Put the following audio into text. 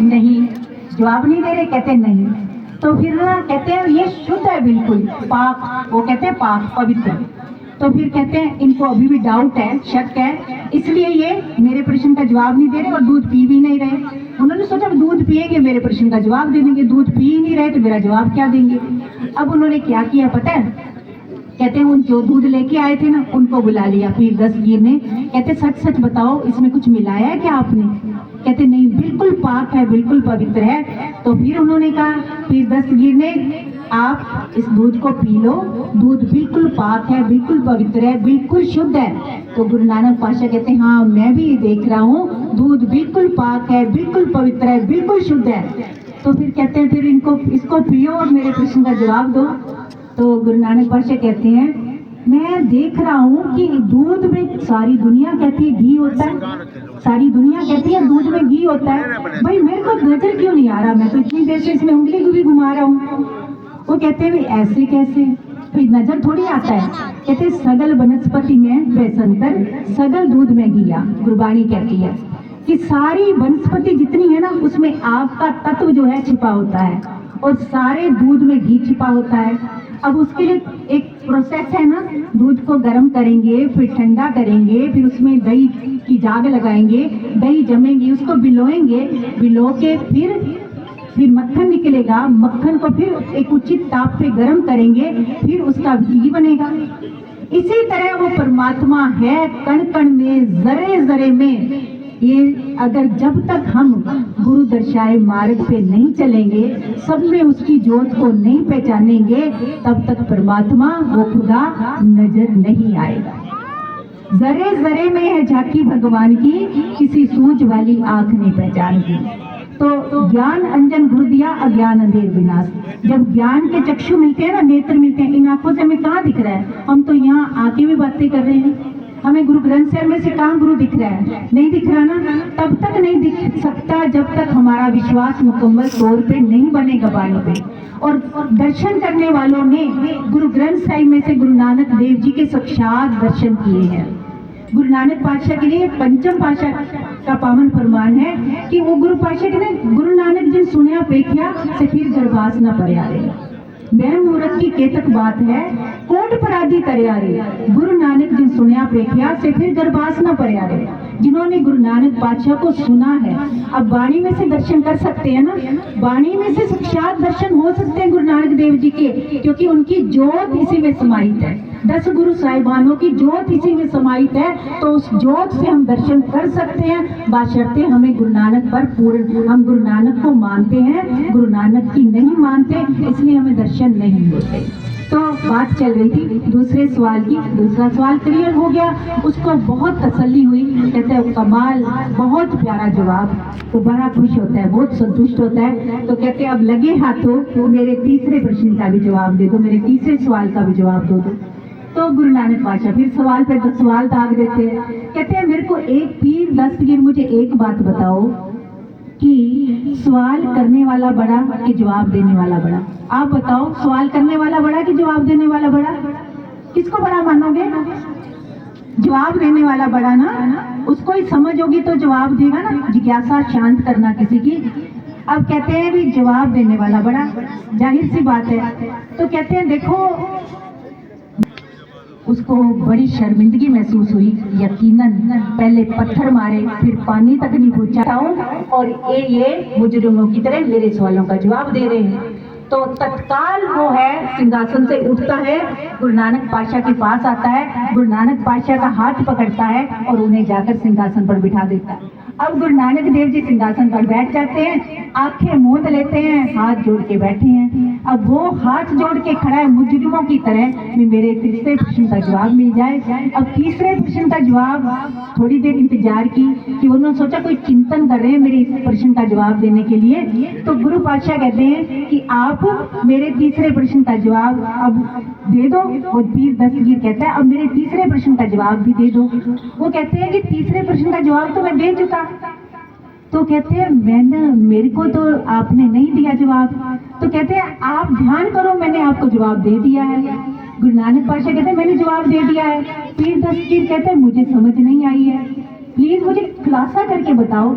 नहीं, जवाब नहीं दे रहे, कहते नहीं। तो फिर ना कहते हैं ये शुद्ध है बिल्कुल पाक, वो कहते हैं पाक पवित्र। तो फिर कहते हैं इनको अभी भी डाउट है, शक है, इसलिए ये मेरे प्रश्न का जवाब नहीं दे रहे और दूध पी भी नहीं रहे। उन्होंने सोचा दूध पिएंगे मेरे प्रश्न का जवाब दे देंगे, दूध पी ही नहीं रहे तो मेरा जवाब क्या देंगे। अब उन्होंने क्या किया पता है, कहते हैं उन जो दूध लेके आए थे ना उनको बुला लिया पीर दस्तगीर ने। कहते सच सच बताओ इसमें कुछ मिलाया है क्या आपने? कहते नहीं, बिल्कुल पाक है, बिल्कुल पवित्र है। तो फिर उन्होंने कहा पीर दस्तगीर ने, आप इस दूध को पी लो, दूध बिल्कुल पाक है, बिल्कुल पवित्र है, बिल्कुल शुद्ध है। तो गुरु नानक पातशाह कहते हैं हाँ मैं भी देख रहा हूँ, दूध बिल्कुल पाक है, बिल्कुल पवित्र है, बिल्कुल शुद्ध है। तो फिर कहते हैं फिर इसको पियो और मेरे प्रश्न का जवाब दो। तो गुरु नानक पातशाह कहते हैं मैं देख रहा हूँ कि दूध में सारी दुनिया कहती है घी होता है, सारी दुनिया कहती है दूध में घी होता है, भाई मेरे को नजर क्यों नहीं आ रहा? मैं तो इतनी देर से इसमें उंगली को भी घुमा रहा हूँ। वो कहते हैं ऐसे कैसे, फिर नजर थोड़ी आता है। कहते सगल वनस्पति में बेसंतर, सगल दूध में घिया। गुरबाणी कहती है कि सारी वनस्पति जितनी है ना उसमें आग का तत्व जो है छिपा होता है और सारे दूध में घी छिपा होता है। अब उसके लिए एक प्रोसेस है ना, दूध को गर्म करेंगे, फिर ठंडा करेंगे, फिर उसमें दही की जाग लगाएंगे, दही जमेंगी, उसको बिलोएंगे, बिलो के फिर मक्खन निकलेगा, मक्खन को फिर एक उचित ताप पे गर्म करेंगे, फिर उसका घी बनेगा। इसी तरह वो परमात्मा है कण कण में, जरे जरे में। ये अगर जब तक हम गुरु दर्शाए मार्ग पे नहीं चलेंगे, सब में उसकी जोत को नहीं पहचानेंगे, तब तक परमात्मा वो खुदा नजर नहीं आएगा। जरे जरे में है झांकी भगवान की, किसी सूझ वाली आंख नहीं पहचान की। तो ज्ञान अंजन गुरु दिया, अज्ञान अंधेर विनाश। जब ज्ञान के चक्षु मिलते हैं ना, नेत्र मिलते हैं, इन आंखों से हमें कहाँ दिख रहा है? हम तो यहाँ आके भी बातें कर रहे हैं, हमें गुरु ग्रंथ साहिब में से कहाँ गुरु दिख रहा है? नहीं दिख रहा ना। तब तक नहीं दिख सकता जब तक हमारा विश्वास मुकम्मल तौर पे नहीं बनेगा बाणी पे। और दर्शन करने वालों ने गुरु ग्रंथ साहिब में से गुरु नानक देव जी के साक्षात दर्शन किए हैं। गुरु नानक पातशाह के लिए पंचम पातशाह का पावन फरमान है कि वो गुरु पातशाह के लिए गुरु नानक जी सुनिया पेख्या से फिर दरबास न पर्यारे। मैं मूर्ख की केतक बात है, कोट पराधी तरियारे। गुरु नानक जी सुनिया पेख्या से फिर दरबास न पर्यारे। जिन्होंने गुरु नानक पातशाह को सुना है, अब वाणी में से दर्शन कर सकते हैं ना, वाणी में से साक्षात दर्शन हो सकते हैं गुरु नानक देव जी के, क्योंकि उनकी जोत इसी में समाहित है। 10 गुरु साहिबानों की जोत इसी में समाहित है, तो उस जोत से हम दर्शन कर सकते हैं, बशर्ते हमें गुरु नानक पर पूर्ण, हम गुरु नानक को मानते हैं, गुरु नानक की नहीं मानते, इसलिए हमें दर्शन नहीं होते। तो बात चल रही थी दूसरे सवाल की, दूसरा सवाल क्लियर हो गया, उसको बहुत तसल्ली हुई। कहते हैं कमाल, बहुत प्यारा जवाब, तो बड़ा खुश होता है, बहुत संतुष्ट होता है। तो कहते हैं अब लगे हाथों तो मेरे तीसरे प्रश्न का भी जवाब दे दो, मेरे तीसरे सवाल का भी जवाब दो। तो गुरु नानक पातशाह फिर सवाल पे तो सवाल दाग देते हैं। कहते हैं मेरे को एक पीर दस्तगीर मुझे एक बात बताओ कि सवाल करने वाला बड़ा कि जवाब देने वाला बड़ा? आप बताओ, सवाल करने वाला बड़ा कि जवाब देने वाला बड़ा? किसको बड़ा मानोगे? जवाब देने वाला बड़ा ना, उसको ही समझ होगी तो जवाब देगा ना, जिज्ञासा शांत करना किसी की। अब कहते हैं भी जवाब देने वाला बड़ा, जाहिर सी बात है। तो कहते हैं देखो, उसको बड़ी शर्मिंदगी महसूस हुई, यकीनन पहले पत्थर मारे, फिर पानी तक नहीं पहुंचा, और ये मुजरिमों की तरह मेरे सवालों का जवाब दे रहे हैं। तो तत्काल वो है सिंहासन से उठता है, गुरु नानक पातशाह के पास आता है, गुरु नानक पातशाह का हाथ पकड़ता है और उन्हें जाकर सिंहासन पर बिठा देता है। अब गुरु नानक देव जी सिंहासन पर बैठ जाते हैं, आंखें मूंद लेते हैं, हाथ जोड़ के बैठे हैं। अब वो हाथ जोड़ के खड़ा है मुजरिमों की तरह, मेरे तीसरे प्रश्न का जवाब मिल जाए। अब तीसरे प्रश्न का जवाब, थोड़ी देर इंतजार की कि उन्होंने सोचा कोई चिंतन कर रहे हैं मेरे इस प्रश्न का जवाब देने के लिए। तो गुरु पातशाह कहते हैं कि आप मेरे तीसरे प्रश्न का जवाब अब दे दो। और पीर दस्तगीर कहता है अब मेरे तीसरे प्रश्न का जवाब भी दे दो। वो कहते हैं कि तीसरे प्रश्न का जवाब तो मैं दे चुका। तो कहते हैं मेरे को तो आपने नहीं दिया जवाब। तो कहते हैं आप ध्यान करो, मैंने आपको जवाब दे दिया है। गुरु नानक पातशाह कहते हैं मैंने जवाब दे दिया है। पीर दस्तगीर कहते हैं मुझे समझ नहीं आई है, प्लीज मुझे खुलासा करके बताओ।